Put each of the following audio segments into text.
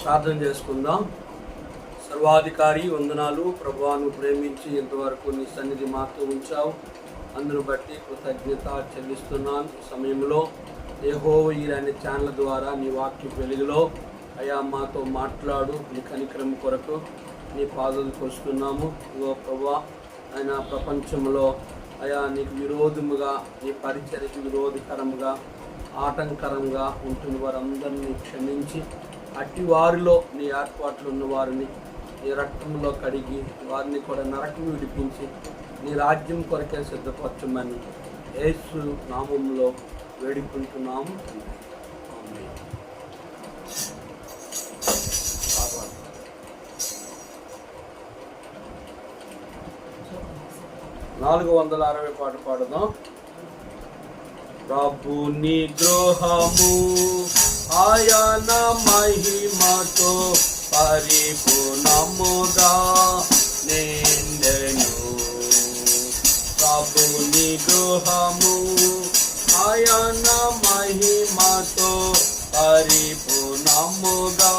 ప్రార్థన చేసుకుందాం. సర్వాధికారి వందనాలు ప్రభువాను ప్రేమించి ఇంతవరకు నీ సన్నిధి మాతో ఉంచావు. అందును బట్టి కృతజ్ఞత చెల్లిస్తున్నాను. ఈ సమయంలో యెహోవా అనే ఛానల్ ద్వారా నీ వాక్య వెలుగులో అయా మాతో మాట్లాడు. నీ కనికరం కొరకు నీ పాదాలకు వస్తున్నాము. ఇగో ప్రభువా ఆయన ప్రపంచంలో అయా నీకు విరోధముగా, నీ పరిచర్యకు విరోధకరంగా, ఆటంకరంగా ఉంటున్న వారందరినీ క్షమించి అట్టి వారిలో నీ ఏర్పాట్లు ఉన్న వారిని నీ రక్తంలో కడిగి వారిని కూడా నరకం విడిపించి నీ రాజ్యం కొరకే సిద్ధపరచమని యేసు నామంలో వేడుకుంటున్నాము. 460 పాట పాడదాం. ప్రభు నిగ్రహము ఆయన మహిమతో పరిపూర్ణముగా నిండెను. ప్రభు నిగ్రహము ఆయన మహిమతో పరిపూర్ణముగా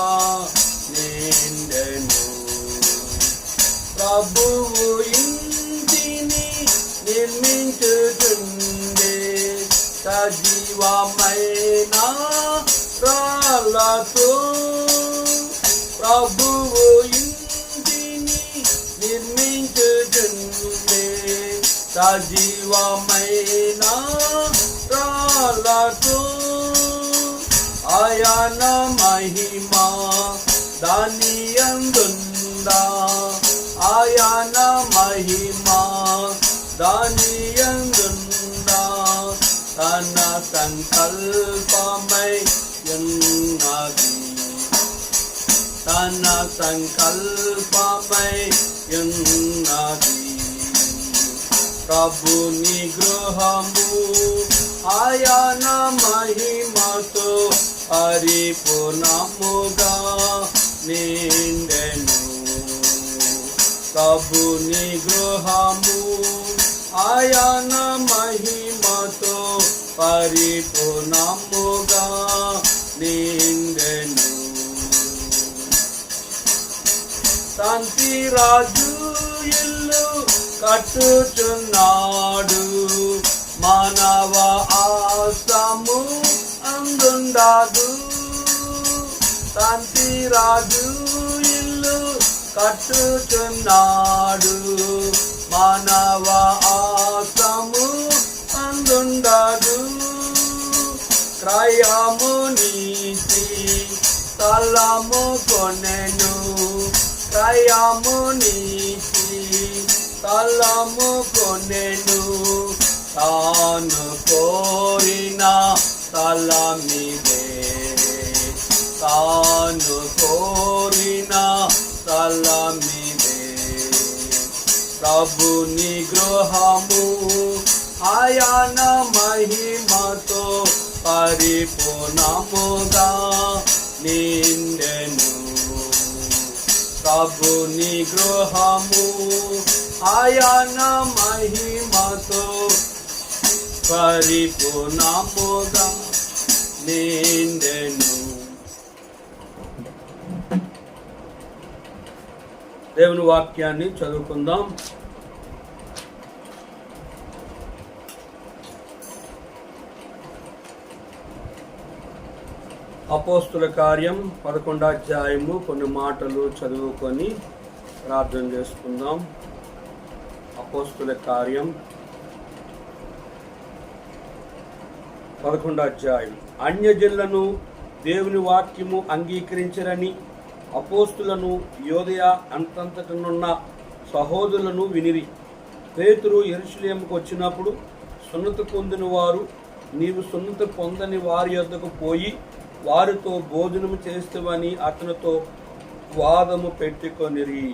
నిండెను. ప్రభువు ఇంటిని నిర్మించుచుండే సజీవమైన రాళ్ళతో. ప్రభువు ఇంటిని నిర్మించుచుండే సజీవమైన రాళ్ళతో. ఆయన మహిమ దాని యందుందా, ఆయన మహిమ దాని యందుందా. తన సంకల్పమై ఉన్నది, తన సంకల్పమై ఉన్నది. ప్రభు నిగ్రహము ఆయన మహిమతో పరిపూర్ణముగా నిండెను. ప్రభు నిగ్రహము ఆయన మహిమతో పరిపూర్ణముగా నిండెను. శాంతి రాజు ఇల్లు కట్టుచున్నాడు, మానవ ఆశము అందుండదు. శాంతి రాజు ఇల్లు కట్టుచున్నాడు, మానవ ఆశము అందుండదు. క్రయము నీతి స్థలము కొనెను, క్రయము నీతి స్థలము కొనెను. తాను కోరిన స్థలమిదే, తాను కోరిన స్థలమిదే. ప్రభు నిగ్రహము ఆయన మహిమతో పరిపూర్ణముగా నిండెను. ప్రభు నిగ్రహము ఆయన మహిమతో పరిపూర్ణముగా నిండెను. దేవుని వాక్యాన్ని చదువుకుందాం. అపోస్తుల కార్యం 11వ అధ్యాయము కొన్ని మాటలు చదువుకొని ప్రార్థన చేసుకుందాం. అపోస్తుల కార్యం 11వ అధ్యాయం. అన్యజనులను దేవుని వాక్యము అంగీకరించరని అపోస్తులను యోదయ అంతంతటనున్న సహోదరులను వినిరి. పేతురు యెరూషలేముకు వచ్చినప్పుడు సున్నతి పొందిన వారు నీవు సున్నతి పొందని వారి యొద్దకు పోయి వారితో భోజనము చేస్తామని అతనితో వాదము పెట్టుకొనిరి.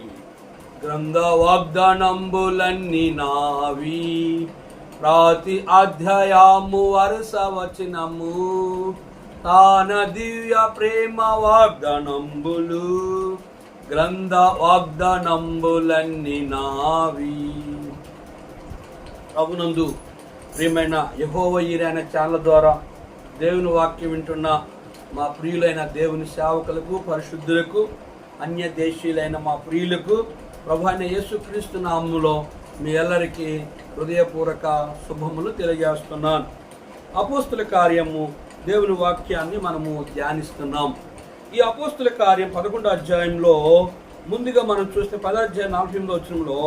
గ్రంథ వాగ్దానంబులన్నీ నావి, ప్రతి అధ్యాయము వరుస వచనము తాన దివ్య ప్రేమ వాగ్దానంబులు గ్రంథ వాగ్దానంబులన్నీ నావి. ప్రభునందు ప్రియమైన యెహోవా ఈరే అనే ఛానల్ ద్వారా దేవుని వాక్యం వింటున్న మా ప్రియులైన దేవుని సేవకులకు, పరిశుద్ధులకు, అన్య దేశీయులైన మా ప్రియులకు ప్రభు అయిన యేసుక్రీస్తు నామములో మీ అందరికీ హృదయపూర్వక శుభములు తెలియజేస్తున్నాను. అపోస్తుల కార్యము దేవుని వాక్యాన్ని మనము ధ్యానిస్తున్నాం. ఈ అపోస్తుల కార్యం 11వ అధ్యాయంలో ముందుగా మనం చూస్తే 10వ అధ్యాయం 48వ వచనంలో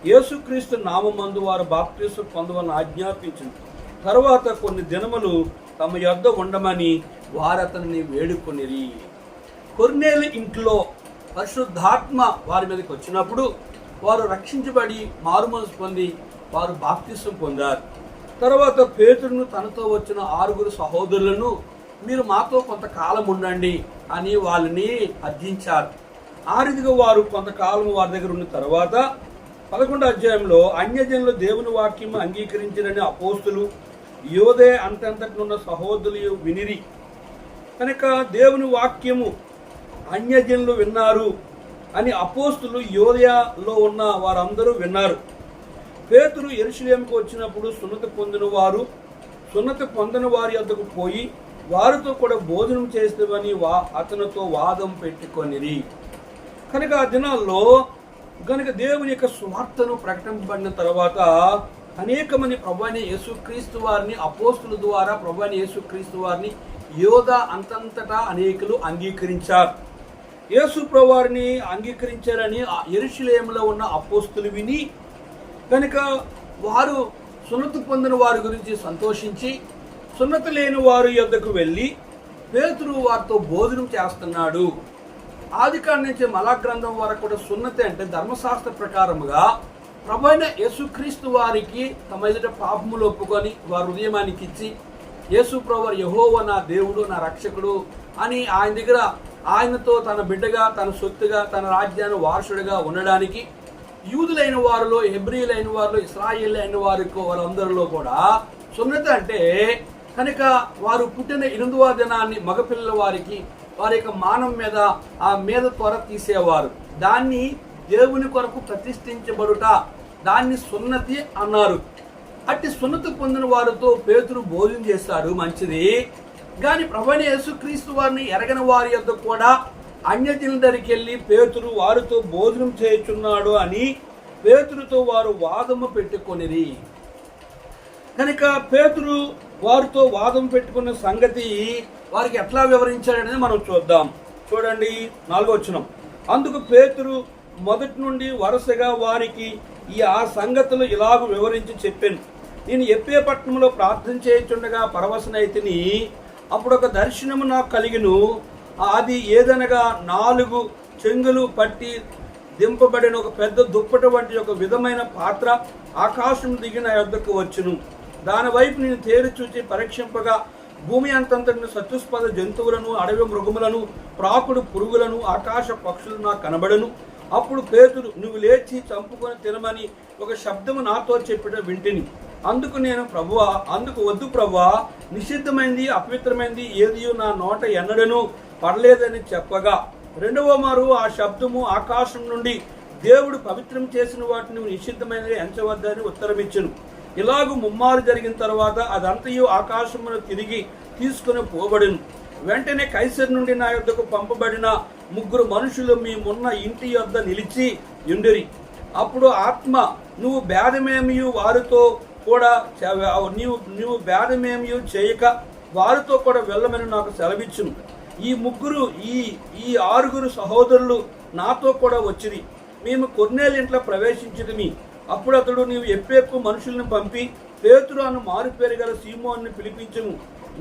యేసుక్రీస్తు నామమందు వారు బాప్తిస్మం పొందవలని ఆజ్ఞాపించింది. తర్వాత కొన్ని దినములు తమ యొద్ద ఉండమని వారు అతనిని వేడుకొనిరి. కొర్నేలు ఇంట్లో పరిశుద్ధాత్మ వారి మీదకి వచ్చినప్పుడు వారు రక్షించబడి మారుమనసు పొంది వారు బాప్తిస్మం పొందారు. తర్వాత పేతురును తనతో వచ్చిన 6 సహోదరులను మీరు మాతో కొంతకాలం ఉండండి అని వాళ్ళని అర్థించారు. ఆ రీతిగా వారు కొంతకాలం వారి దగ్గర ఉన్న తర్వాత 11వ అధ్యాయంలో అన్యజనులు దేవుని వాక్యం అంగీకరించినని అపోస్తులు యోదయ అంతంతటినున్న సహోదరులు వినిరి. కనుక దేవుని వాక్యము అన్యజనులు విన్నారు అని అపోస్తులు యోదయలో ఉన్న వారందరూ విన్నారు. పేతురు యెరూషలేముకు వచ్చినప్పుడు సున్నతి పొందిన వారి వద్దకు పోయి వారితో కూడా భోజనం చేస్తామని అతనితో వాదం పెట్టుకొనిరి. కనుక ఆ దినాల్లో దేవుని యొక్క సువార్తను ప్రకటింపబడిన తర్వాత అనేక మంది ప్రభువైన యేసుక్రీస్తు వారిని అపోస్తుల ద్వారా ప్రభువైన యేసుక్రీస్తు వారిని యోధ అంతంతటా అనేకులు అంగీకరించారు. యేసు ప్రభువారిని అంగీకరించారని యెరూషలేములో ఉన్న అపోస్తులు విని కనుక వారు సున్నతి పొందిన వారి గురించి సంతోషించి సున్నతి లేని వారి యొద్దకు వెళ్ళి పేతురు వారితో భోజనం చేస్తున్నాడు. ఆదికాండం నుంచి మలాకి గ్రంథం వరకు కూడా సున్నతి అంటే ధర్మశాస్త్ర ప్రకారముగా ప్రభువైన యేసుక్రీస్తు వారికి తమ ఎదుట పాపములు ఒప్పుకొని వారి హృదయానికి ఇచ్చి యేసు ప్రభువు యెహోవా నా దేవుడు నా రక్షకుడు అని ఆయన దగ్గర ఆయనతో తన బిడ్డగా తన సొత్తుగా తన రాజ్యాన్ని వారసుడిగా ఉండడానికి యూదులైన వారిలో హెబ్రీలైన వారిలో ఇశ్రాయేలైన వారందరిలో కూడా సున్నతి అంటే కనుక వారు పుట్టిన 8వ దినాన్ని మగపిల్లల వారికి వారి యొక్క మానం మీద ఆ మీద త్వర తీసేవారు. దాన్ని దేవుని కొరకు ప్రతిష్ఠించబడుట, దాన్ని సున్నతి అన్నారు. అట్టి సున్నతి పొందిన వారితో పేతురు భోజనం చేస్తాడు, మంచిది. కానీ ప్రభువైన యేసుక్రీస్తు వారిని ఎరగని వారి యొద్ద కూడా అన్యజనుల దగ్గరికి వెళ్ళి పేతురు వారితో భోజనం చేయుచున్నాడు అని పేతురుతో వారు వాదము పెట్టుకొనిరి. కనుక పేతురు వారితో వాదం పెట్టుకున్న సంగతి వారికి ఎట్లా వివరించాడనేది మనం చూద్దాం. చూడండి 4వ వచనం. అందుకు పేతురు మొదటి నుండి వరుసగా వారికి ఆ సంగతులు ఇలాగ వివరించి చెప్పాను. నేను ఎప్పే పట్టణంలో ప్రార్థన చేయుచుండగా పరవశనైతిని. అప్పుడు ఒక దర్శనము నాకు కలిగిను. అది ఏదనగా 4 చెంగులు పట్టి దింపబడిన ఒక పెద్ద దుప్పటి వంటి ఒక విధమైన పాత్ర ఆకాశం దిగిన యొద్దకు వచ్చును. దాని వైపు నేను తేరి చూచి పరీక్షింపగా భూమి అంతంతటిని చతుష్పద జంతువులను, అడవి మృగములను, ప్రాకుడు పురుగులను, ఆకాశ పక్షులు నాకు కనబడను. అప్పుడు పేతురు నువ్వు లేచి చంపుకొని తినమని ఒక శబ్దము నాతో చెప్పిన వింటిని. అందుకు నేను వద్దు ప్రభువా, నిషిద్ధమైంది అపవిత్రమైంది ఏదియో నా నోట ఎన్నడను పడలేదని చెప్పగా 2వ మారు ఆ శబ్దము ఆకాశం నుండి దేవుడు పవిత్రం చేసిన వాటిని నిషిద్ధమైనది ఎంచవద్దని ఉత్తరమిచ్చును. ఇలాగూ ముమ్మారు జరిగిన తర్వాత అదంతయు ఆకాశమును తిరిగి తీసుకుని పోబడును. వెంటనే కైసరు నుండి నా యొద్దకు పంపబడిన 3 మనుషులు మేమున్న ఇంటి యొద్ద నిలిచి ఉండిరి. అప్పుడు ఆత్మ నువ్వు భేదమేమియు వారితో కూడా నీవు భేదమేమియు చేయక వారితో కూడా వెళ్ళమని నాకు సెలవిచ్చును. ఈ 6 సహోదరులు నాతో కూడా వచ్చిరి. మేము కొర్నేలు ఇంట్లో ప్రవేశించితిమి. అప్పుడు అతడు నీవు ఎప్పేపు మనుషులను పంపి పేతురు అను మారుపేరు గల సీమోన్ని పిలిపించుము.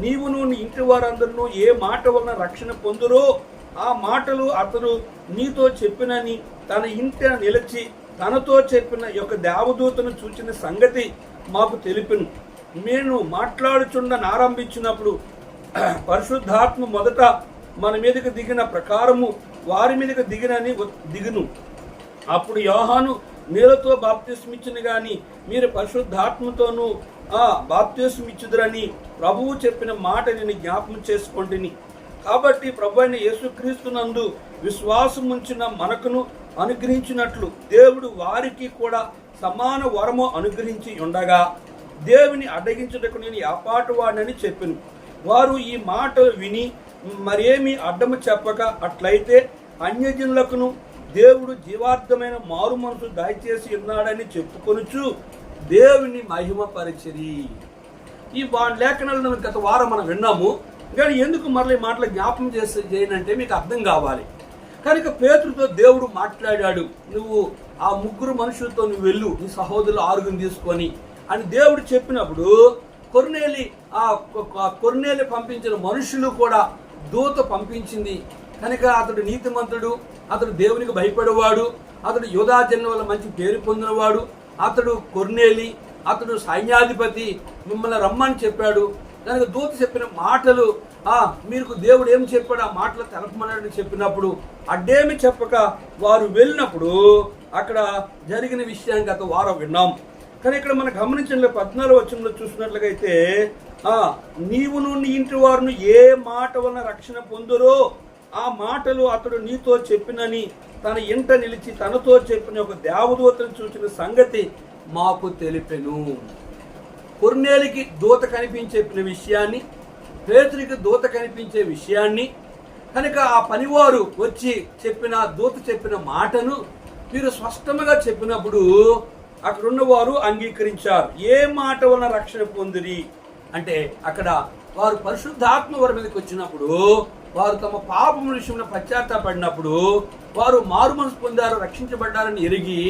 నీవును నీ ఇంటి వారందరూ ఏ మాట వలన రక్షణ పొందురో ఆ మాటలు అతడు నీతో చెప్పినని తన ఇంట నిలిచి తనతో చెప్పిన యొక్క దేవదూతను చూచిన సంగతి మాకు తెలిపెను. నేను మాట్లాడుచుండనారంభించినప్పుడు పరిశుద్ధాత్మ మొదట మన మీదకి దిగిన ప్రకారము వారి మీదకి దిగును. అప్పుడు యోహాను నీళ్ళతో బాప్తిస్మిచ్చిన గాని మీరు పరిశుద్ధాత్మతోనూ బాప్తిస్మం ఇచ్చుదురని ప్రభువు చెప్పిన మాట నేను జ్ఞాపకం చేసుకొంటిని. కాబట్టి ప్రభు అయిన యేసుక్రీస్తునందు విశ్వాసం ఉంచిన మనకును అనుగ్రహించినట్లు దేవుడు వారికి కూడా సమాన వరము అనుగ్రహించి ఉండగా దేవుని అడ్డగించుటకు నేను యాపాటు వాడినని చెప్పాను. వారు ఈ మాటలు విని మరేమి అడ్డము చెప్పక, అట్లయితే అన్యజనులకును దేవుడు జీవార్థమైన మారు మనసు దయచేసి ఉన్నాడని చెప్పుకొనుచు దేవుని మహిమపరిచిరి. ఈ లేఖనాలను గత వారం మనం విన్నాము, కానీ ఎందుకు మరలా ఈ మాటలు జ్ఞాపకం చేయనంటే మీకు అర్థం కావాలి. కనుక పేతురుతో దేవుడు మాట్లాడాడు, నువ్వు ఆ ముగ్గురు మనుషులతో నువ్వు వెళ్ళు, నీ సహోదరులు 6 తీసుకొని అని దేవుడు చెప్పినప్పుడు కొర్నేలి పంపించిన మనుషులు కూడా దూత పంపించింది. కనుక అతడు నీతిమంతుడు, అతడు దేవునికి భయపడేవాడు, అతడు యూదా జనం వల్ల మంచి పేరు పొందినవాడు, అతడు కొర్నేలి, అతడు సైన్యాధిపతి, మిమ్మల్ని రమ్మని చెప్పాడు. కనుక దూత చెప్పిన మాటలు మీకు దేవుడు ఏం చెప్పాడు, ఆ మాటలు తెలపమని చెప్పినప్పుడు అడ్డేమి చెప్పక వారు వెళ్ళినప్పుడు అక్కడ జరిగిన విషయాన్ని గత వారం విన్నాం. కానీ ఇక్కడ మనం గమనించిన 14వ వచనంలో చూసినట్లయితే నీవును నీ ఇంటి వారును ఏ మాట వలన రక్షణ పొందురో ఆ మాటలు అతడు నీతో చెప్పినని తన ఇంట నిలిచి తనతో చెప్పిన ఒక దేవదూతను చూసిన సంగతి మాకు తెలిపెను. కొర్నేలికి దూత కనిపించే విషయాన్ని, పేతురికి దూత కనిపించే విషయాన్ని, కనుక ఆ పనివారు వచ్చి చెప్పిన దూత చెప్పిన మాటను వీరు స్పష్టంగా చెప్పినప్పుడు అక్కడ ఉన్నవారు అంగీకరించారు. ఏ మాట వలన రక్షణ పొందిరి అంటే అక్కడ వారు పరిశుద్ధాత్మ వారి మీదకి వచ్చినప్పుడు, వారు తమ పాపం విషయంలో పశ్చాత్తాపడినప్పుడు, వారు మారు మనసు పొందారు, రక్షించబడ్డారని ఎరిగి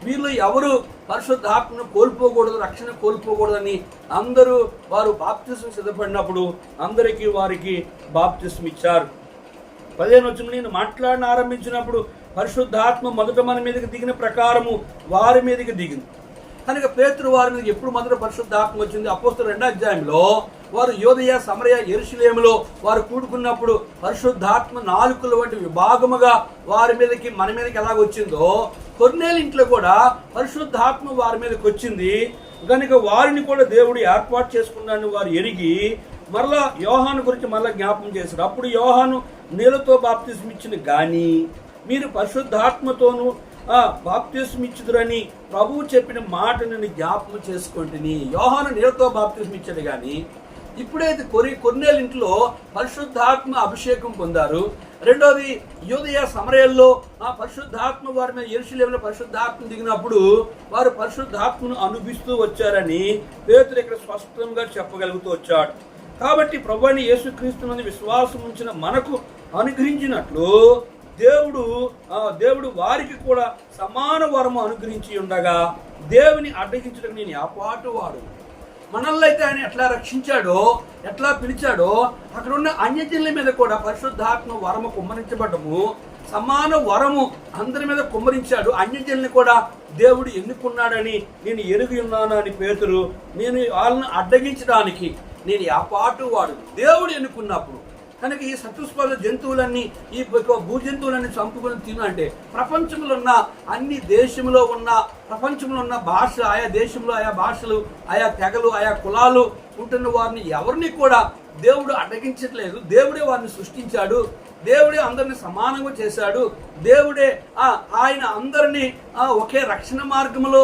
వీళ్ళు ఎవరు పరిశుద్ధాత్మను కోల్పోకూడదు, రక్షణ కోల్పోకూడదని అందరూ వారు బాప్తిస్మం సిద్ధపడినప్పుడు అందరికీ వారికి బాప్తిస్మం ఇచ్చారు. 15వ వచనం నేను మాట్లాడిన ఆరంభించినప్పుడు పరిశుద్ధాత్మ మొదట మన మీదకి దిగిన ప్రకారము వారి మీదకి దిగింది. కనుక పేతురు వారి మీద ఎప్పుడు మొదట పరిశుద్ధాత్మ వచ్చింది? అపోస్తలుల 2వ అధ్యాయంలో వారు యోదయ, సమరయ, యెరూషలేములో వారు కూడుకున్నప్పుడు పరిశుద్ధాత్మ నాలుకల వంటి విభాగముగా వారి మీదకి మన మీదకి ఎలాగ వచ్చిందో కొర్నేలి ఇంట్లో కూడా పరిశుద్ధాత్మ వారి మీదకి వచ్చింది. కనుక వారిని కూడా దేవుడు ఏర్పాటు చేసుకున్నాడని వారు ఎరిగి మరలా యోహాను గురించి మరలా జ్ఞాపకం చేశారు. అప్పుడు యోహాను నీళ్ళతో బాప్తిస్మం ఇచ్చిన గాని మీరు పరిశుద్ధాత్మతోనూ బాప్తిస్మం ఇచ్చుదురని ప్రభువు చెప్పిన మాటను జ్ఞాపకం చేసుకుంటుని. యోహాను నీళ్ళతో బాప్తిస్మం ఇచ్చాడు కానీ ఇప్పుడైతే కొర్నేలి ఇంట్లో పరిశుద్ధాత్మ అభిషేకం పొందారు. రెండోది యోదయ, సమరయల్లో పరిశుద్ధాత్మ వారి మీద యెరూషలేములో పరిశుద్ధాత్మ దిగినప్పుడు వారు పరిశుద్ధాత్మను అనుభవిస్తూ వచ్చారని పేతురు ఇక్కడ స్పష్టంగా చెప్పగలుగుతూ వచ్చాడు. కాబట్టి ప్రభువైన యేసుక్రీస్తునందు విశ్వాసం ఉంచిన మనకు అనుగ్రహించినట్లు దేవుడు వారికి కూడా సమాన వరము అనుగ్రహించి ఉండగా దేవుని అడ్డగించడం నేను యాపాటు వాడు. మనల్ని అయితే ఆయన ఎట్లా రక్షించాడో, ఎట్లా పిలిచాడో అక్కడ ఉన్న అన్యజనుల మీద కూడా పరిశుద్ధాత్మ వరము కుమ్మరించబడ్డము, సమాన వరము అందరి మీద కుమ్మరించాడు. అన్యజనుల్ని కూడా దేవుడు ఎన్నుకున్నాడని నేను ఎరిగి ఉన్నాను అని పేతురు నేను వాళ్ళని అడ్డగించడానికి నేను యాపాటు వాడు. దేవుడు ఎన్నుకున్నప్పుడు కనుక ఈ చతుష్పద జంతువులన్నీ, ఈ భూజంతువులన్నీ చంపుకొని తినంటే ప్రపంచంలో ఉన్న అన్ని దేశంలో ఉన్న ప్రపంచంలో ఉన్న భాష, ఆయా దేశంలో ఆయా భాషలు, ఆయా తెగలు, ఆయా కులాలు ఉంటున్న వారిని ఎవరిని కూడా దేవుడు అడ్డగించట్లేదు. దేవుడే వారిని సృష్టించాడు, దేవుడే అందరిని సమానంగా చేశాడు, దేవుడే ఆయన అందరినీ ఒకే రక్షణ మార్గంలో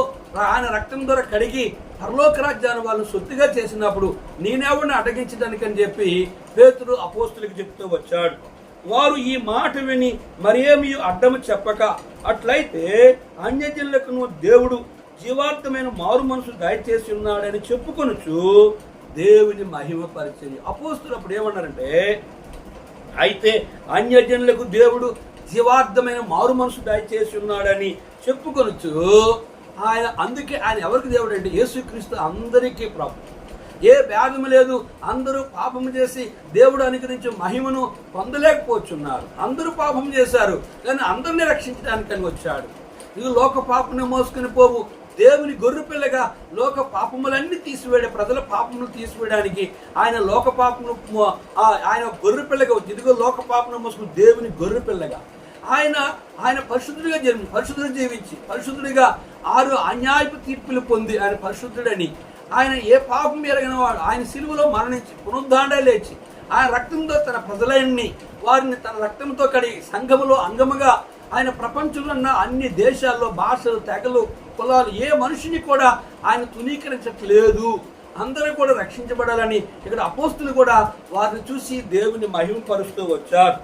ఆయన రక్తం ద్వారా కడిగి పరలోక రాజ్యాన్ని వాళ్ళని సొత్తుగా చేసినప్పుడు నేనెవరిని అడ్డగించడానికి అని చెప్పి పేతురు అపోస్తులకు చెప్తూ వచ్చాడు. వారు ఈ మాట విని మరేమీ అడ్డము చెప్పక, అట్లయితే అన్యజనులకు దేవుడు జీవార్థమైన మారు మనసు దయచేసి ఉన్నాడని చెప్పుకొనుచు దేవుని మహిమపరిచింది. అపోస్తులు అప్పుడు ఏమన్నారంటే, అయితే అన్యజనులకు దేవుడు జీవార్థమైన మారు మనసు దయచేసి ఉన్నాడని చెప్పుకొనుచు అందుకే ఆయన ఎవరికి దేవుడు అంటే యేసుక్రీస్తు అందరికీ ప్రభు. ఏ భేదము లేదు, అందరూ పాపము చేసి దేవుడు అనుగ్రహించే మహిమను పొందలేకపోతున్నారు. అందరూ పాపం చేశారు కానీ అందరినీ రక్షించడానికి వచ్చాడు. ఇది లోక పాపను మోసుకుని పోవు దేవుని గొర్రె పిల్లగా లోక పాపములన్నీ తీసివేయడం, ప్రజల పాపములు తీసివేయడానికి ఆయన లోక పాపను ఆయన గొర్రె పిల్లగా వచ్చి, ఇదిగో లోక పాపను మోసుకుని దేవుని గొర్రె పిల్లగా ఆయన పరిశుద్ధుడిగా పరిశుద్ధుడిగా 6 అన్యాయపు తీర్పులు పొంది ఆయన పరిశుద్ధుడని ఆయన ఏ పాపం ఎరగిన వాడు, ఆయన సిలువలో మరణించి పునరుద్ధాండ లేచి ఆయన రక్తంతో తన ప్రజలన్నీ వారిని తన రక్తంతో కడిగి సంఘములో అంగముగా ఆయన ప్రపంచంలో ఉన్న అన్ని దేశాల్లో భాషలు, తెగలు, కులాలు ఏ మనిషిని కూడా ఆయన తునీకరించట్లేదు. అందరూ కూడా రక్షించబడాలని ఇక్కడ అపోస్తులు కూడా వారిని చూసి దేవుని మహిమపరుస్తూ వచ్చారు.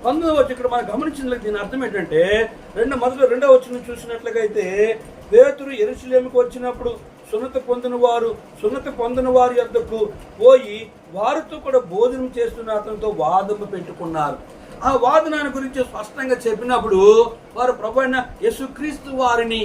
19వ వచ్చి ఇక్కడ మనం గమనించిన దీని అర్థం ఏంటంటే, రెండవ వచనం చూసినట్లయితే పేతురు యెరూషలేముకు వచ్చినప్పుడు సున్నతి పొందిన వారి యొద్దకు పోయి వారితో కూడా భోజనం చేస్తున్న అతనితో వాదము పెట్టుకున్నారు. ఆ వాదనాన్ని గురించి స్పష్టంగా చెప్పినప్పుడు వారు ప్రభువైన యేసుక్రీస్తు వారిని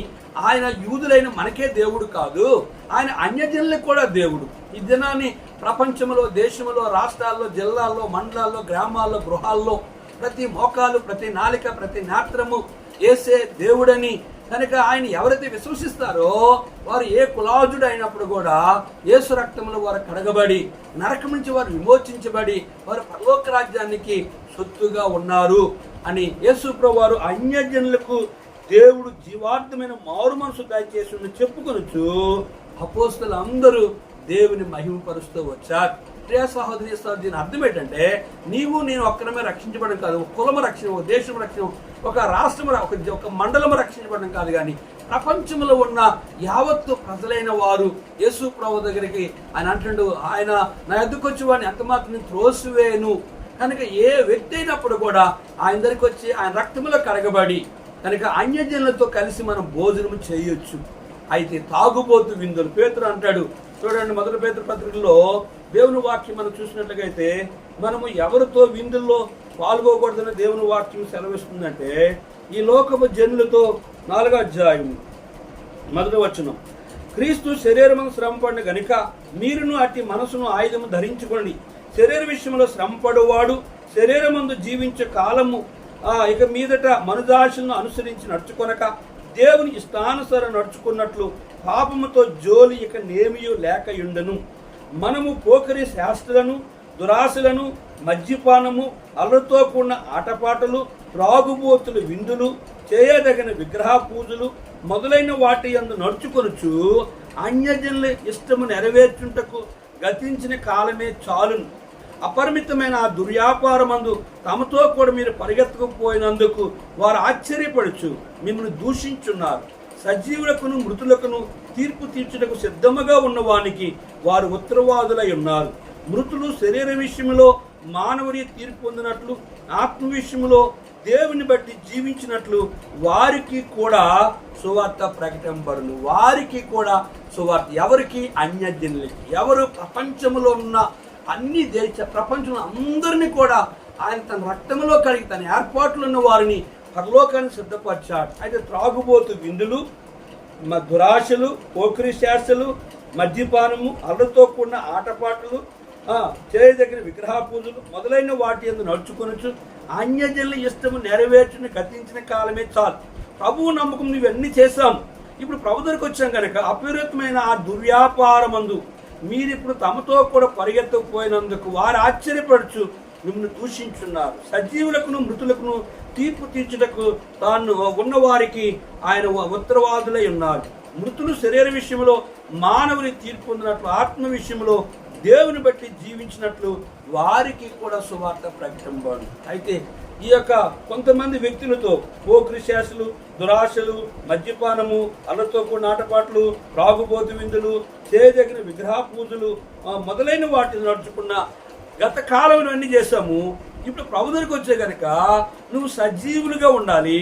ఆయన యూదులైన మనకే దేవుడు కాదు, ఆయన అన్యజనులకు కూడా దేవుడు. ఈ దినాన్ని ప్రపంచంలో, దేశంలో, రాష్ట్రాల్లో, జిల్లాల్లో, మండలాల్లో, గ్రామాల్లో, గృహాల్లో ప్రతి మోకాలు, ప్రతి నాలిక, ప్రతి నేత్రము యేసే దేవుడని కనుక ఆయన ఎవరైతే విశ్వసిస్తారో వారు ఏ కులాజుడు అయినప్పుడు కూడా యేసు రక్తంలో వారు కడగబడి నరకం నుంచి వారు విమోచించబడి వారు పరలోక రాజ్యానికి సొత్తుగా ఉన్నారు అని యేసు ప్రభువు వారు అన్యజనులకు దేవుడు జీవార్థమైన మారు మనసు దయచేసి చెప్పుకొనొచ్చు అపోస్తలు అందరూ దేవుని మహిమపరుస్తూ వచ్చారు. ప్రియ సహోదరి సహోదరు, దీని అర్థం ఏంటంటే నీవు నేను ఒక్కడమే రక్షించబడడం కాదు, ఒక కులము రక్షణ, ఒక దేశం రక్షణ, ఒక రాష్ట్రం, ఒక మండలం రక్షించబడడం కాదు, కానీ ప్రపంచంలో ఉన్న యావత్తు ప్రజలైన వారు యేసు ప్రభు దగ్గరికి ఆయన అంటుండు, ఆయన నా ఎద్దుకు వచ్చి వాడిని ఎంత మాత్రం త్రోసివేయను. కనుక ఏ వ్యక్తి అయినప్పుడు కూడా ఆయన దగ్గరికి వచ్చి ఆయన రక్తంలో కడగబడి కనుక అన్యజనులతో కలిసి మనం భోజనం చేయొచ్చు. అయితే తాగుబోతు విందులు పేతురు అంటాడు. చూడండి, 1 పేతురు పత్రికలో దేవుని వాక్యం మనం చూసినట్లయితే మనము ఎవరితో విందుల్లో పాల్గొకూడదని దేవుని వాక్యం సెలవిస్తుందంటే, ఈ లోకపు జనులతో 4వ అధ్యాయం 1వ వచనం, క్రీస్తు శరీరమును శ్రమపడిన గనుక మీరును అట్టి మనసును ఆయుధము ధరించుకోండి. శరీర విషయంలో శ్రమపడువాడు శరీరమందు జీవించే కాలము ఇక మీదట మనుదాశలను అనుసరించి నడుచుకొనక దేవుని ఇష్టానుసారం నడుచుకున్నట్లు పాపముతో జోలి ఇక నేమియు లేకయుండను. మనము పోకరి శాస్త్రులను, దురాశలను, మద్యపానము, అల్లరితో కూడిన ఆటపాటలు, త్రాగుబోతులు, విందులు, చేయదగిన విగ్రహ పూజలు మొదలైన వాటి యందు నడుచుకొనుచు అన్యజనుల ఇష్టము నెరవేర్చుటకు గతించిన కాలమే చాలును. అపరిమితమైన ఆ దుర్వ్యాపారమందు తమతో కూడా మీరు పరిగెత్తకపోయినందుకు వారు ఆశ్చర్యపడుచు మిమ్మల్ని దూషించున్నారు. సజీవులకును మృతులకును తీర్పు తీర్చుటకు సిద్ధముగా ఉన్న వానికి వారు ఉత్తరవాదులై ఉన్నారు. మృతులు శరీర విషయంలో మానవుని తీర్పు పొందినట్లు ఆత్మ విషయంలో దేవుని బట్టి జీవించినట్లు వారికి కూడా సువార్త ప్రకటింపబడును. వారికి కూడా సువార్త ఎవరికి? అన్యజనులకి. ఎవరు? ప్రపంచంలో ఉన్న అన్ని ప్రపంచంలో అందరినీ కూడా ఆయన తన రక్తంలో కడిగి తన ఏర్పాట్లు ఉన్న వారిని పరలోకాన్ని సిద్ధపరిచాడు. అయితే త్రాగుబోతు విందులు, దురాశలు, పోకిరి శాస్త్రలు, మద్యపానము, అల్లరితో కూడిన ఆటపాటలు, చేయదగిన విగ్రహ పూజలు మొదలైన వాటి యందు నడుచుకొనొచ్చు అన్యజనుల ఇష్టము నెరవేర్చుని గతించిన కాలమే చాలు. ప్రభువు నమ్మకం ఇవన్నీ చేశాం. ఇప్పుడు ప్రభు దగ్గరికి వచ్చాం కనుక అపరిమితమైన ఆ దుర్వ్యాపారమందు మీరిప్పుడు తమతో కూడా పరిగెత్తకపోయినందుకు వారు ఆశ్చర్యపడుచు మిమ్మల్ని దూషించున్నారు. సజీవులకును మృతులకును తీర్పు తీర్చుటకు తాను ఉన్నవారికి ఆయన ఉత్తరవాదులై ఉన్నారు. మృతులు శరీర విషయంలో మానవుని తీర్పు పొందినట్లు ఆత్మ విషయంలో దేవుని బట్టి జీవించినట్లు వారికి కూడా సువార్త ప్రకటింపబడు. అయితే ఈ యొక్క కొంతమంది వ్యక్తులతో పోకిరి శాస్త్రులు, దురాశలు, మద్యపానము, అల్లరితో కూడిన ఆటపాటలు, త్రాగుబోతు విందులు, చేయదగిన విగ్రహ పూజలు మొదలైన వాటిని నడుచుకున్న గత కాలంలో అన్ని చేశాము. ఇప్పుడు ప్రభు దగ్గరికి వచ్చే కనుక నువ్వు సజీవులుగా ఉండాలి,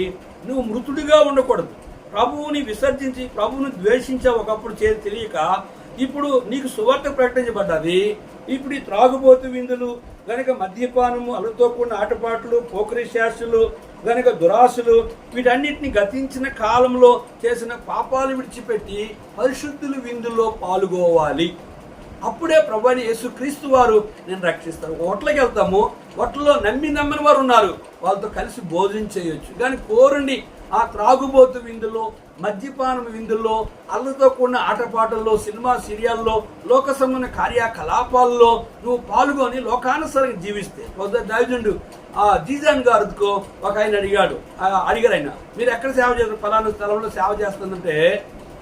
నువ్వు మృతుడిగా ఉండకూడదు. ప్రభువుని విసర్జించి ప్రభువుని ద్వేషించా ఒకప్పుడు తెలియక ఇప్పుడు నీకు సువార్త ప్రకటించబడ్డది. ఇప్పుడు ఈ త్రాగుబోతు విందులు గనక మద్యపానము, అల్లరితో కూడిన ఆటపాటలు, పోకిరి శాస్త్రులు గనక దురాశలు వీటన్నిటిని గతించిన కాలంలో చేసిన పాపాలు విడిచిపెట్టి పరిశుద్ధులు విందుల్లో పాల్గొవాలి. అప్పుడే ప్రభువైన యేసుక్రీస్తు వారు నేను రక్షిస్తారు. హోటల్కి వెళ్తాము, హోటల్లో నమ్మని వారు ఉన్నారు, వాళ్ళతో కలిసి భోజనం చేయొచ్చు. కానీ కోరండి ఆ త్రాగుబోతు విందుల్లో, మద్యపానం విందుల్లో, అల్లరితో కూడిన ఆటపాటల్లో, సినిమా సీరియాల్లో, లోక సంబంధ కార్యకలాపాల్లో నువ్వు పాల్గొని లోకానుసారంగా జీవిస్తే. దైవజనుడు జీజాన్ గారుకో ఒక ఆయన అడిగారు ఆయన, మీరు ఎక్కడ సేవ చేస్తారు? ఫలానా స్థలంలో సేవ చేస్తుందంటే,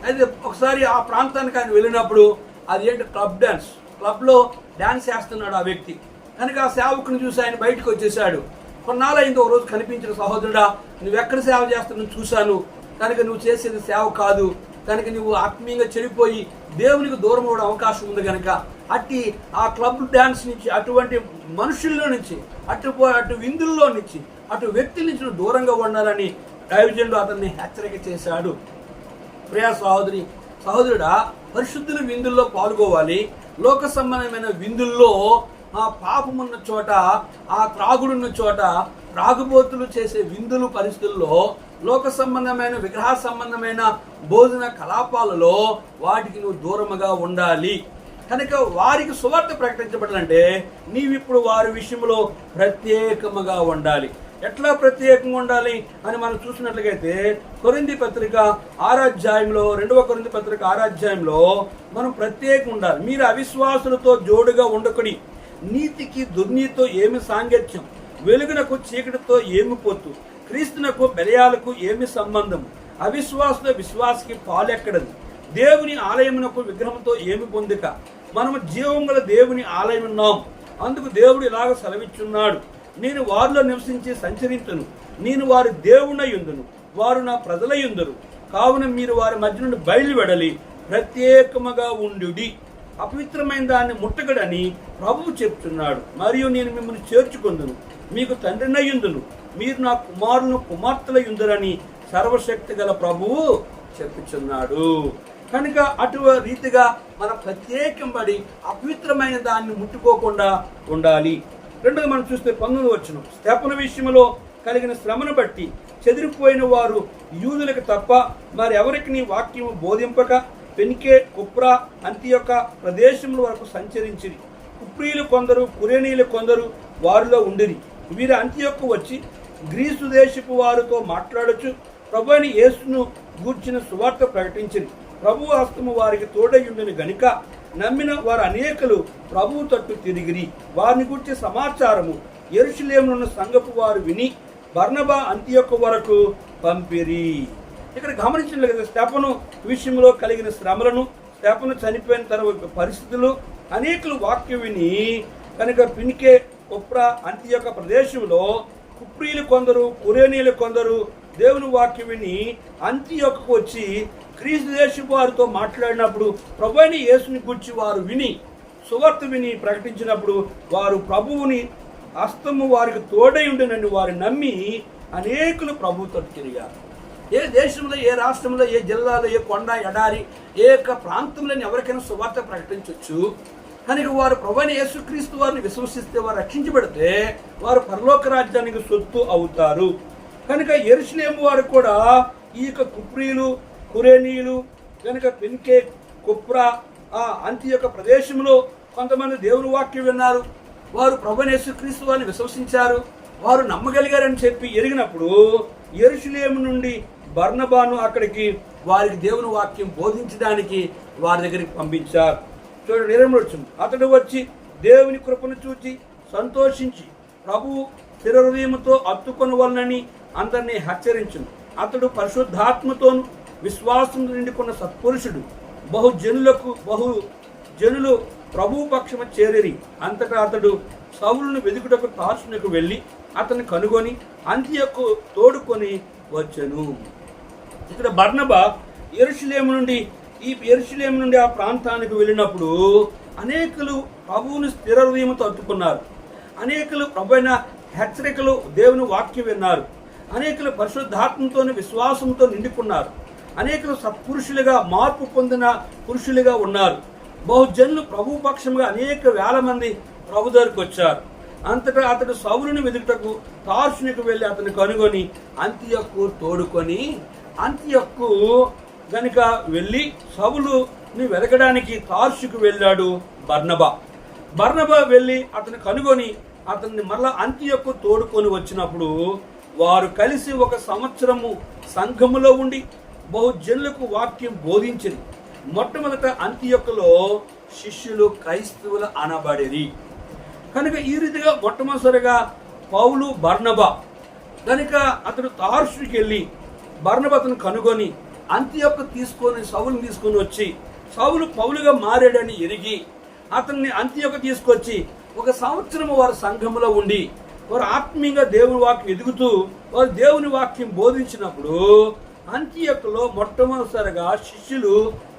అయితే ఒకసారి ఆ ప్రాంతానికి ఆయన వెళ్ళినప్పుడు అది ఏంటి? Club dance. క్లబ్లో డ్యాన్స్ చేస్తున్నాడు ఆ వ్యక్తి. కనుక ఆ సేవకుని చూసి ఆయన బయటకు వచ్చేసాడు. కొన్నాళ్ళైంది ఒక రోజు కనిపించిన, సహోదరుడా నువ్వెక్కడ సేవ చేస్తున్నావు చూశాను, కనుక నువ్వు చేసేది సేవ కాదు, కనుక నువ్వు ఆత్మీయంగా చెడిపోయి దేవునికి దూరం అవ్వడం అవకాశం ఉంది. కనుక ఆ క్లబ్ డ్యాన్స్ నుంచి, అటువంటి మనుషుల్లో నుంచి, అటు విందుల్లో నుంచి, అటు వ్యక్తుల నుంచి నువ్వు దూరంగా ఉండాలని దైవజనుడు అతన్ని హెచ్చరిక చేశాడు. ప్రియ సహోదరుడా, పరిశుద్ధుల విందుల్లో పాల్గొవాలి. లోక సంబంధమైన విందుల్లో ఆ పాపమున్న చోట, ఆ త్రాగుడున్న చోట, త్రాగుబోతులు చేసే విందులు పరిస్థితుల్లో, లోక సంబంధమైన విగ్రహ సంబంధమైన భోజన కలాపాలలో వాటికి నువ్వు దూరముగా ఉండాలి. కనుక వారికి సువార్త ప్రకటించబడాలంటే నీవిప్పుడు వారి విషయంలో ప్రత్యేకముగా ఉండాలి. ఎట్లా ప్రత్యేకంగా ఉండాలి అని మనం చూసినట్లయితే కొరింథీ పత్రిక 6వ అధ్యాయంలో, 2వ కొరింథీ పత్రిక 6వ అధ్యాయంలో మనం ప్రత్యేకంగా ఉండాలి. మీరు అవిశ్వాసులతో జోడుగా ఉండకుడి, నీతికి దుర్నీతితో ఏమి సాంగత్యం, వెలుగునకు చీకటితో ఏమి పొత్తు, క్రీస్తునకు బెలయాలకు ఏమి సంబంధం, అవిశ్వాసుల విశ్వాసకి పాలెక్కడది, దేవుని ఆలయమునకు విగ్రహంతో ఏమి పొందిక, మనము జీవం గల దేవుని ఆలయం ఉన్నాం, అందుకు దేవుడు ఇలాగ సెలవిచ్చున్నాడు, నేను వారిలో నివసించి సంచరించును, నేను వారి దేవునై యుందును, వారు నా ప్రజలై యుందురు, కావున మీరు వారి మధ్య నుండి బయలువెడలి ప్రత్యేకముగా ఉండుడి, అపవిత్రమైన దాన్ని ముట్టగడని ప్రభువు చెప్తున్నాడు. మరియు నేను మిమ్మల్ని చేర్చుకొందును, మీకు తండ్రినై యుందును, మీరు నా కుమారులను కుమార్తెలై యుందురని సర్వశక్తి గల ప్రభువు చెప్పుచున్నాడు. కనుక అటు రీతిగా మనం ప్రత్యేకంబడి అపవిత్రమైన దాన్ని ముట్టుకోకుండా ఉండాలి. రెండోది మనం చూస్తే 19వ వచనం, స్తెఫను విషయంలో కలిగిన శ్రమను బట్టి చెదిరిపోయిన వారు యూదులకు తప్ప మరి ఎవరికి నీ వాక్యము బోధింపక పెనికే, కుప్రా, అంతియొక్క ప్రదేశముల వరకు సంచరించిరి. కుప్రీలు కొందరు, కురేనీలు కొందరు వారిలో ఉండిరి. వీరు అంతియొక్క వచ్చి గ్రీసు దేశపు వారితో మాట్లాడచ్చు ప్రభువైన యేసును గూర్చిన సువార్త ప్రకటించింది. ప్రభు హస్తము వారికి తోడయుండని గనుక నమ్మిన వారు అనేకులు ప్రభువు తట్టు తిరిగిరి. వారిని గూర్చి సమాచారము యెరూషలేములో సంఘపు వారు విని బర్నబా అంతియొక్క వరకు పంపిరి. ఇక్కడ గమనించలేదు కదా, స్తెఫను విషయంలో కలిగిన శ్రమలను, స్తెఫను చనిపోయిన తర్వాత పరిస్థితులు, అనేకులు వాక్యం విని కనుక పినికే, కుప్రా, అంతియొక్క ప్రదేశంలో కుప్రీలు కొందరు, కురేనీలు కొందరు దేవుని వాక్యం విని అంతియొక్కకు వచ్చి క్రీస్తు దేశపు వారితో మాట్లాడినప్పుడు ప్రభువైన యేసుని గురించి వారు విని సువార్త విని ప్రకటించినప్పుడు వారు ప్రభువుని హస్తము వారికి తోడై ఉండినని వారు నమ్మి అనేకులు ప్రభువుతో తిరిగారు. ఏ దేశంలో, ఏ రాష్ట్రంలో, ఏ జిల్లాలో, ఏ కొండ, ఎడారి, ఏ ప్రాంతంలో ఎవరికైనా సువార్త ప్రకటించవచ్చు. కనుక వారు ప్రభువైన యేసుక్రీస్తు వారిని విశ్వసిస్తే, వారు రక్షించబడితే వారు పరలోక రాజ్యానికి సొత్తు అవుతారు. కనుక యెరూషలేము వారు కూడా ఈ యొక్క కుప్రీలు, కురేనీయులు కనుక పెన్కే, కుప్రా, అంతియొక్క ప్రదేశంలో కొంతమంది దేవుని వాక్యం విన్నారు. వారు ప్రభువైన యేసుక్రీస్తు వారిని విశ్వసించారు, వారు నమ్మగలిగారని చెప్పి ఎరిగినప్పుడు యెరూషలేము నుండి బర్నబాను అక్కడికి వారికి దేవుని వాక్యం బోధించడానికి వారి దగ్గరికి పంపించారు. చూడండి 20వ వచనం, అతడు వచ్చి దేవుని కృపను చూచి సంతోషించి ప్రభువు స్థిర హృదయముతో అత్తుకొని వలనని అందరినీ హెచ్చరించును. అతడు పరిశుద్ధాత్మతోను విశ్వాసం నిండుకున్న సత్పురుషుడు. బహుజనులు ప్రభువు పక్షము చేరిరి. అంతటా అతడు సౌలును వెదుకుటకు తార్సునకు వెళ్ళి అతన్ని కనుగొని అంతియొక్కు తోడుకొని వచ్చెను. ఇక్కడ బర్నబా యెరూషలేము నుండి ఆ ప్రాంతానికి వెళ్ళినప్పుడు అనేకులు ప్రభువుని స్థిర హృదయంతో అత్తుకున్నారు. అనేకులు ప్రభువైన హెచ్చరికలు, దేవుని వాక్యం విన్నారు. అనేకులు పరిశుద్ధాత్మతో విశ్వాసంతో నిండుకున్నారు. అనేకులు సత్పురుషులుగా, మార్పు పొందిన పురుషులుగా ఉన్నారు. బహుజనులు ప్రభు పక్షంగా అనేక వేల మంది ప్రభు దగ్గరికి వచ్చారు. అంతటా అతడు సౌలుని వెతుకుటకు తార్సునికి వెళ్ళి అతన్ని కనుగొని అంతియొక్కు తోడుకొని, అంతియొక్కు గనుక వెళ్ళి సౌలుని వెతకడానికి తార్సుకు వెళ్ళాడు బర్నబా వెళ్ళి అతన్ని కనుగొని అతన్ని మరలా అంతియొక్కు తోడుకొని వచ్చినప్పుడు వారు కలిసి 1 సంవత్సరము సంఘములో ఉండి బహుజనులకు వాక్యం బోధించింది. మొట్టమొదట అంతియొక్కలో శిష్యులు క్రైస్తవులు అనబడిరి. కనుక ఈ రీతిగా మొట్టమొదటిగా పౌలు, బర్నబా కనుక అతడు తార్సుకి వెళ్ళి బర్నబా అతను కనుగొని అంతియొక్క తీసుకొని సౌలుని తీసుకొని వచ్చి సౌలు పౌలుగా మారాడని ఎరిగి అతన్ని అంత్యోక తీసుకొచ్చి 1 సంవత్సరం వారు సంఘంలో ఉండి వారు ఆత్మీయంగా దేవుని వాక్యం ఎదుగుతూ వారు దేవుని వాక్యం బోధించినప్పుడు అంత్యోకలో మొట్టమొదటిసారిగా శిష్యులు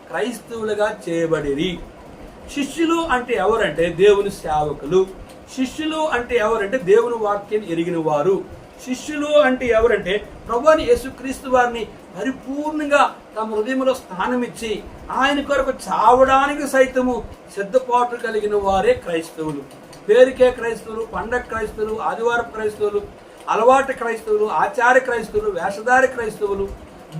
క్రైస్తవులుగా చేయబడిరి. శిష్యులు అంటే ఎవరంటే దేవుని సేవకులు. శిష్యులు అంటే ఎవరంటే దేవుని వాక్యాన్ని ఎరిగిన వారు. శిష్యులు అంటే ఎవరంటే ప్రభువైన యేసుక్రీస్తు వారిని పరిపూర్ణంగా తమ హృదయంలో స్థానమిచ్చి ఆయన కొరకు చావడానికి సైతము సిద్ధపాటు కలిగిన వారే క్రైస్తవులు. పేరుకే క్రైస్తవులు, పండగ క్రైస్తవులు, ఆదివారం క్రైస్తవులు, అలవాటు క్రైస్తవులు, ఆచార క్రైస్తవులు, వేషధారి క్రైస్తవులు,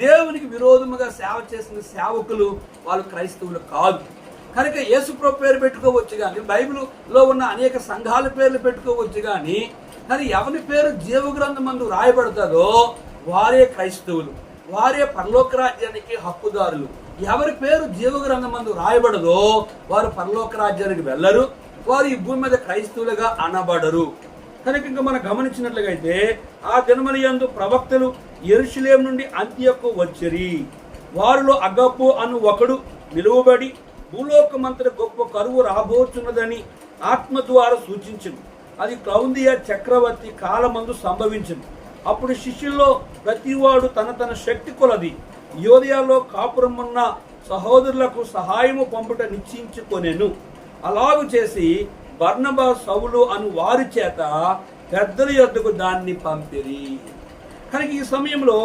దేవునికి విరోధముగా సేవ చేసిన సేవకులు వాళ్ళు క్రైస్తవులు కాదు. కనుక యేసుప్రభు పేరు పెట్టుకోవచ్చు కానీ, బైబిల్లో ఉన్న అనేక సంఘాల పేర్లు పెట్టుకోవచ్చు కానీ ఎవరి పేరు జీవగ్రంథమందు రాయబడతాదో వారే క్రైస్తవులు, వారే పరలోక రాజ్యానికి హక్కుదారులు. ఎవరి పేరు జీవగ్రంథమందు రాయబడదో వారు పరలోక రాజ్యానికి వెళ్ళరు, వారు ఈ భూమి మీద క్రైస్తవులుగా అనబడరు. కనుక ఇంకా మనం గమనించినట్లయితే ఆ దినములందు ప్రవక్తలు యెరూషలేము నుండి అంతియొక్కు వచ్చిరి. వారిలో అగబ్బు అను ఒకడు నిలువబడి భూలోకమంతట గొప్ప కరువు రాబోతున్నదని ఆత్మ ద్వారా సూచించింది. అది క్లౌందియ చక్రవర్తి కాలమందు సంభవించింది. అప్పుడు శిష్యుల్లో ప్రతివాడు తన తన శక్తి కొలది యోదయాలో కాపురమున్న సహోదరులకు సహాయము పంపుట నిశ్చయించుకొనెను. అలాగు చేసి బర్నబా, సౌలు అను వారి చేత పెద్దల యొద్దకు దాన్ని పంపిరి. కనుక ఈ సమయంలో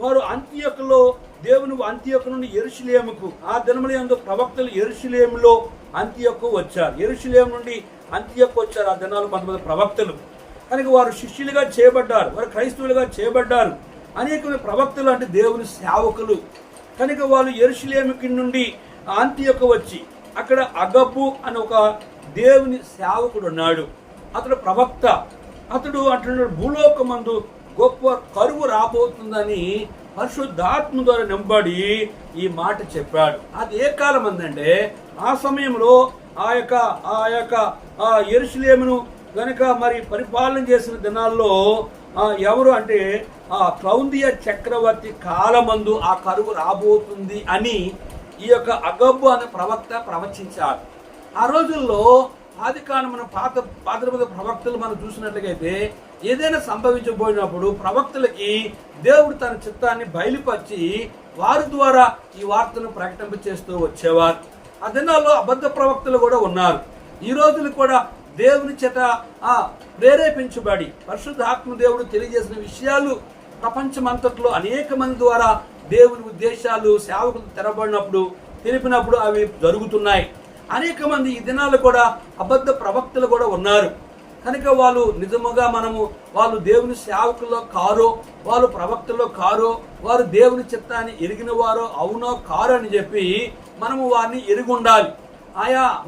వారు అంత్యోకలో దేవుని అంత్యోక నుండి యెరూషలేముకు, ఆ దినములందు ప్రవక్తలు యెరూషలేములో అంత్యోకు వచ్చారు. యెరూషలేము నుండి అంత్యోకు వచ్చారు ఆ దినాలు కొంతమంది ప్రవక్తలు. కనుక వారు శిష్యులుగా చేయబడ్డారు, వారు క్రైస్తవులుగా చేయబడ్డారు. అనేక ప్రవక్తలు అంటే దేవుని సేవకులు. కనుక వాళ్ళు యెరూషలేముకి నుండి అంత్యోకు వచ్చి అక్కడ అగబ్బు అని ఒక దేవుని సేవకుడు ఉన్నాడు. అతడు ప్రవక్త. అతడు అంటున్నాడు భూలోకమందు గొప్ప కరువు రాబోతుందని పరిశుద్ధాత్మ ద్వారా నింపబడి ఈ మాట చెప్పాడు. అది ఏ కాలం అందంటే ఆ సమయంలో ఆ యొక్క యెరూషలేమును గనుక మరి పరిపాలన చేసిన దినాల్లో ఎవరు అంటే ఆ క్లౌందియ చక్రవర్తి కాలమందు ఆ కరువు రాబోతుంది అని ఈ యొక్క అగబ్బు అనే ప్రవక్త ప్రవచించాడు. ఆ రోజుల్లో ఆదికాండం మన పాత ప్రవక్తలు మనం చూసినట్లయితే ఏదైనా సంభవించబోయినప్పుడు ప్రవక్తలకి దేవుడు తన చిత్తాన్ని బయలుపరిచి వారి ద్వారా ఈ వార్తను ప్రకటింప చేస్తూ వచ్చేవారు. ఆ దినాల్లో అబద్ధ ప్రవక్తలు కూడా ఉన్నారు. ఈ రోజులు కూడా దేవుని చేత ప్రేరేపించబడి పరిశుద్ధాత్మ దేవుడు తెలియజేసిన విషయాలు ప్రపంచమంతట్లో అనేక మంది ద్వారా దేవుని ఉద్దేశాలు సేవకులు తెరబడినప్పుడు తెలిపినప్పుడు అవి జరుగుతున్నాయి. అనేక మంది ఈ దినాలు కూడా అబద్ధ ప్రవక్తలు కూడా ఉన్నారు. కనుక వాళ్ళు నిజముగా వాళ్ళు దేవుని సేవకుల్లో కారో, వాళ్ళు ప్రవక్తలో కారో, వారు దేవుని చిత్తాన్ని ఎరిగిన వారో అవునో కారో అని చెప్పి మనము వారిని ఎరిగి ఉండాలి.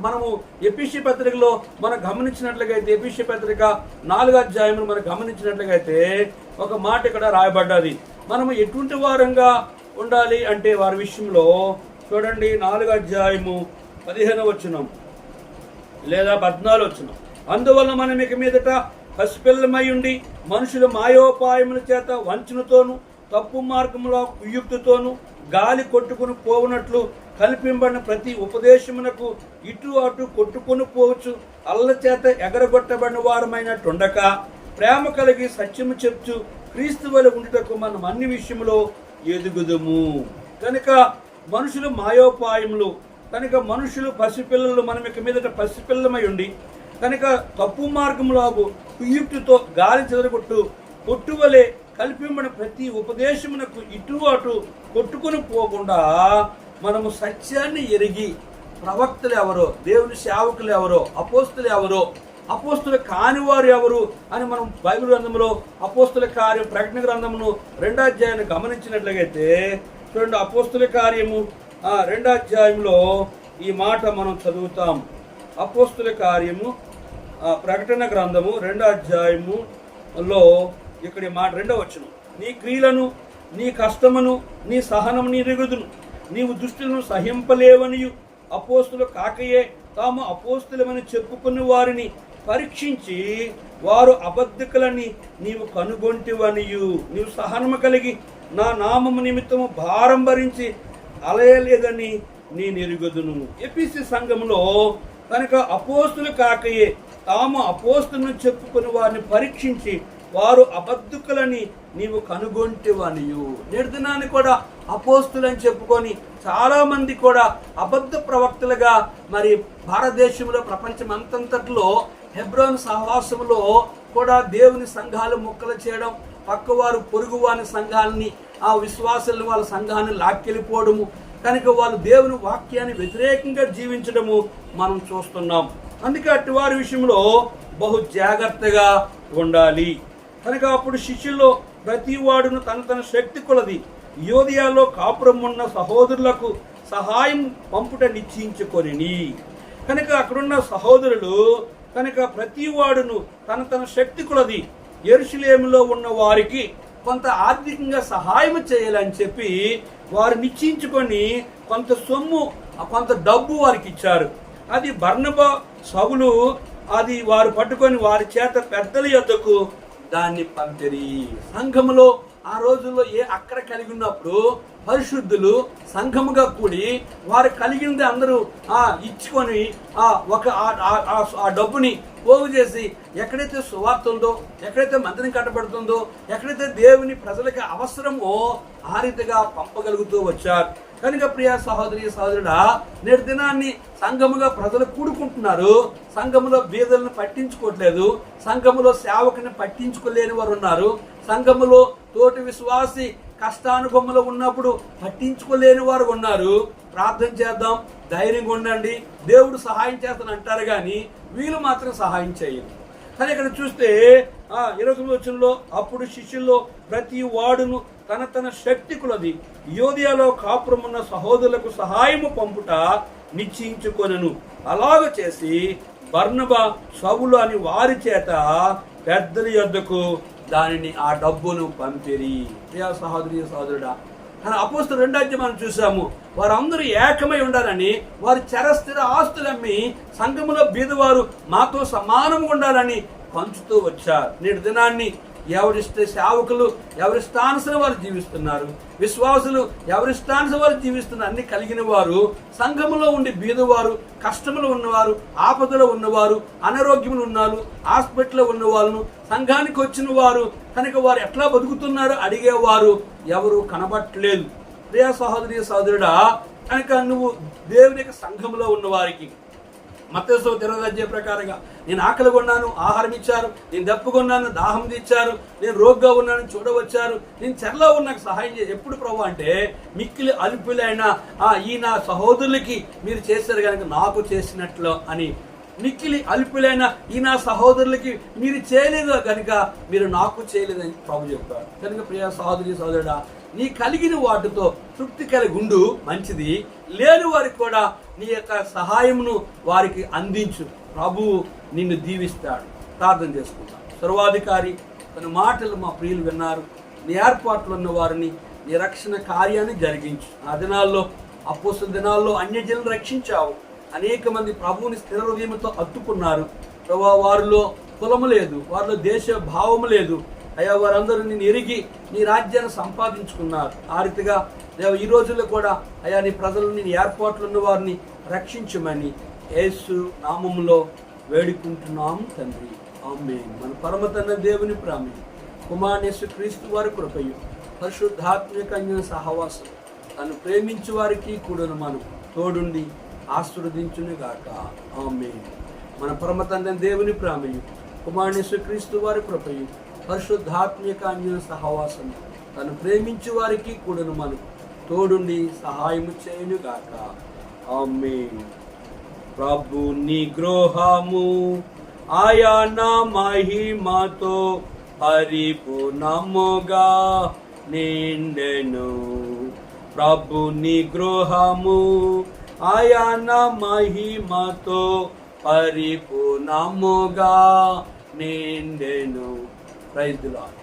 మనము ఎఫెసీ పత్రికలో మనం గమనించినట్లయితే ఎఫెసీ పత్రిక 4వ అధ్యాయం మనం గమనించినట్లయితే ఒక మాట ఇక్కడ రాయబడ్డది. మనము ఎటువంటి వారంగా ఉండాలి అంటే వారి విషయంలో చూడండి, 4వ అధ్యాయము 15వ వచనం లేదా 14వ వచనం. అందువల్ల మనం ఇక మీదట పసిపిల్లమై ఉండి మనుషుల మాయోపాయముల చేత వంచనతోను తప్పు మార్గంలో కుయుక్తితోను గాలి కొట్టుకుని పోవునట్లు కల్పింపబడిన ప్రతి ఉపదేశమునకు ఇటు అటు కొట్టుకొని పోవచ్చు అల్ల చేత ఎగరగొట్టబడిన వారమైనట్టుండక ప్రేమ కలిగి సత్యము చెప్తూ క్రీస్తు వలె ఉండుటకు మనం అన్ని విషయంలో ఎదుగుదుము. కనుక మనుషులు మాయోపాయములు, కనుక మనుషులు పసిపిల్లలు, మనం ఇక మీదట పసిపిల్లమై ఉండి కనుక తప్పు మార్గంలో కుయుక్తితో గాలి చెదరగొట్టు కొట్టువలే కల్పింపబడిన ప్రతి ఉపదేశమునకు ఇటు అటు కొట్టుకుని పోకుండా మనము సత్యాన్ని ఎరిగి ప్రవక్తలు ఎవరో, దేవుని సేవకులు ఎవరో, అపోస్తులు ఎవరో, అపోస్తులు కానివారు ఎవరు అని మనం బైబిల్ గ్రంథంలో అపోస్తుల కార్యం ప్రకటన గ్రంథమును 2వ అధ్యాయాన్ని గమనించినట్లయితే చూడండి, అపోస్తుల కార్యము 2వ అధ్యాయంలో ఈ మాట మనం చదువుతాం. అపోస్తుల కార్యము ప్రకటన గ్రంథము 2వ అధ్యాయములో ఇక్కడి మాట 2వ వచనం. నీ క్రియలను, నీ కష్టమును, నీ సహనము నీ ఎరుగుదును. నీవు దుష్టులను సహింపలేవనియు అపోస్తులు కాకయే తాము అపోస్తులమని చెప్పుకుని వారిని పరీక్షించి వారు అబద్ధికులని నీవు కనుగొంటివనియు నీవు సహనము కలిగి నా నామము నిమిత్తము భారం భరించి అలయలేదని నేనెరుగుదును. ఎఫెసీ సంఘంలో కనుక అపోస్తులు కాకయే తాము అపోస్తులను చెప్పుకుని వారిని పరీక్షించి వారు అబద్ధకులని నీవు కనుగొంటివనియు. నేటి దినాన్ని కూడా అపోస్తులని చెప్పుకొని చాలా మంది కూడా అబద్ధ ప్రవక్తలుగా మరి భారతదేశంలో ప్రపంచం అంతట్లో హెబ్రోన్ సహవాసంలో కూడా దేవుని సంఘాలు ముక్కలు చేయడం, పక్కవారు పొరుగు వారి సంఘాలని ఆ విశ్వాసాలను వాళ్ళ సంఘాన్ని లాక్కెళ్ళిపోవడము, కనుక వాళ్ళు దేవుని వాక్యాన్ని వ్యతిరేకంగా జీవించడము మనం చూస్తున్నాం. అందుకే అటు వారి విషయంలో బహు జాగ్రత్తగా ఉండాలి. కనుక అప్పుడు శిష్యుల్లో ప్రతి వాడును తన శక్తి కొలది యోదియాలో కాపురం ఉన్న సహోదరులకు సహాయం పంపుట నిశ్చయించుకొని. కనుక అక్కడున్న సహోదరులు కనుక ప్రతి వాడును తన శక్తి కొలది యెరూషలేములో ఉన్న వారికి కొంత ఆర్థికంగా సహాయం చేయాలని చెప్పి వారు నిశ్చయించుకొని కొంత సొమ్ము కొంత డబ్బు వారికి ఇచ్చారు. అది బర్నబా సౌలు అది వారు పట్టుకొని వారి చేత పెద్దల యొద్దకు దాన్ని పంపిరి. సంఘములో ఆ రోజుల్లో ఏ అక్కడ కలిగి ఉన్నప్పుడు పరిశుద్ధులు సంఘముగా కూడి వారు కలిగింది అందరూ ఇచ్చుకొని ఆ డబ్బుని పోగు చేసి ఎక్కడైతే సువార్త ఉందో, ఎక్కడైతే మందిరం కట్టబడుతుందో, ఎక్కడైతే దేవుని ప్రజలకు అవసరమో ఆ రీతిగా పంపగలుగుతూ వచ్చారు. కనుక ప్రియ సహోదరి సహోదరుడా, నేటి దినాన్ని సంఘముగా ప్రజలు కూడుకుంటున్నారు, సంఘములో బీదలను పట్టించుకోవట్లేదు, సంఘములో సేవకుని పట్టించుకోలేని వారు ఉన్నారు, సంఘములో తోటి విశ్వాసి కష్టానుభవంలో ఉన్నప్పుడు పట్టించుకోలేని వారు ఉన్నారు. ప్రార్థన చేద్దాం, ధైర్యంగా ఉండండి, దేవుడు సహాయం చేస్తాను అంటారు కానీ వీళ్ళు మాత్రం సహాయం చేయరు. కానీ ఇక్కడ చూస్తే 20వ వచనంలో అప్పుడు శిష్యుల్లో ప్రతి వాడును తన శక్తి కొలది యోదియాలో కాపురమున్న సహోదరులకు సహాయము పంపుట నిశ్చయించుకొనెను. అలాగ చేసి బర్నబా సౌలు అని వారి చేత పెద్దల యొద్దకు దానిని ఆ డబ్బును పంపిరి. ప్రియ సహోదరి సహోదరుడా, అపోస్తలుల 2వ అధ్యాయం మనం చూసాము. వారందరూ ఏకమై ఉండాలని వారు చరస్థిర ఆస్తులమ్మి సంఘములో బీదవారు మాతో సమానంగా ఉండాలని పంచుతూ వచ్చారు. నేటి దినాన్ని ఎవరిష్ట సేవకులు ఎవరిష్టానుసారం వారు జీవిస్తున్నారు, విశ్వాసులు ఎవరిష్టానుసారం వారు జీవిస్తున్నారు. అన్ని కలిగిన వారు సంఘములో ఉండి బీదవారు, కష్టములు ఉన్నవారు, ఆపదలో ఉన్నవారు, అనారోగ్యములు ఉన్నారు, హాస్పిటల్లో ఉన్న వాళ్ళను, సంఘానికి వచ్చిన వారు కనుక వారు ఎట్లా బతుకుతున్నారు అడిగేవారు ఎవరు కనబట్టలేదు. ప్రియ సహోదరి సహోదరుడా, కనుక నువ్వు దేవుని యొక్క సంఘంలో ఉన్న వారికి మత్తయి 20వ అధ్యాయం ప్రకారంగా నేను ఆకలిగా ఉన్నాను, ఆహారం ఇచ్చారు, నేను దప్పుకున్నాను, దాహం తీర్చారు, నేను రోగ్గా ఉన్నాను, చూడవచ్చారు, నేను చెరలో ఉన్నాకు సహాయం చేసి. ఎప్పుడు ప్రభు అంటే మిక్కిలి అల్పులైన ఈ నా సహోదరులకి మీరు చేశారు కనుక నాకు చేసినట్లు అని. మిక్కిలి అల్పులైన ఈ నా సహోదరులకి మీరు చేయలేదు కనుక మీరు నాకు చేయలేదని ప్రభు చెప్పారు. కనుక ప్రియ సహోదరి సహోదరుడా, నీ కలిగిన వాటితో తృప్తి కలిగి ఉండు, మంచిది. లేని వారికి కూడా నీ యొక్క సహాయమును వారికి అందించు, ప్రభువు నిన్ను దీవిస్తాడు. ప్రార్థన చేసుకుంటాం. సర్వాధికారి తన మాటలు మా ప్రియులు విన్నారు. నీ ఏర్పాట్లు ఉన్న వారిని నీ రక్షణ కార్యాన్ని జరిగించు. ఆ దినాల్లో అపోస్తలుల దినాల్లో అన్యజనులను రక్షించావు. అనేక మంది ప్రభువుని స్థిర హృదయంతో అత్తుకున్నారు. ప్రభు వారిలో కులము లేదు, వారిలో దేశ భావము లేదు. అయ్యా వారందరూ నేను ఎరిగి నీ రాజ్యాన్ని సంపాదించుకున్నారు. ఆ రీతిగా ఈ రోజుల్లో కూడా అయ్యా నీ ప్రజలను నీ ఏర్పాట్లు ఉన్న వారిని రక్షించమని యేసు నామములో వేడుకుంటున్నాం తండ్రి, ఆమేన్. మన పరమ తండ్రి దేవుని ప్రేమ, కుమారుని యేసుక్రీస్తు వారి కృపయు, పరిశుద్ధాత్మిక అన్యోన్య సహవాసం తను ప్రేమించు వారికి కూడా మనం తోడుండి ఆశీర్వదించును గాక, ఆమేన్. మన పరమ తండ్రి దేవుని ప్రేమయు, కుమారుని యేసుక్రీస్తు వారి కృపయు, పరిశుద్ధాత్మిక అన్యోన్య సహవాసం తను ప్రేమించు వారికి కూడా మనం తోడుండి సహాయము చేయును గాక, ఆమేన్. ప్రభు నిగ్రహము ఆయన మహిమతో పరిపూర్ణముగా నిండెను. ప్రభు నిగ్రహము ఆయన మహిమతో పరిపూర్ణముగా నిండెను. Praise the lord.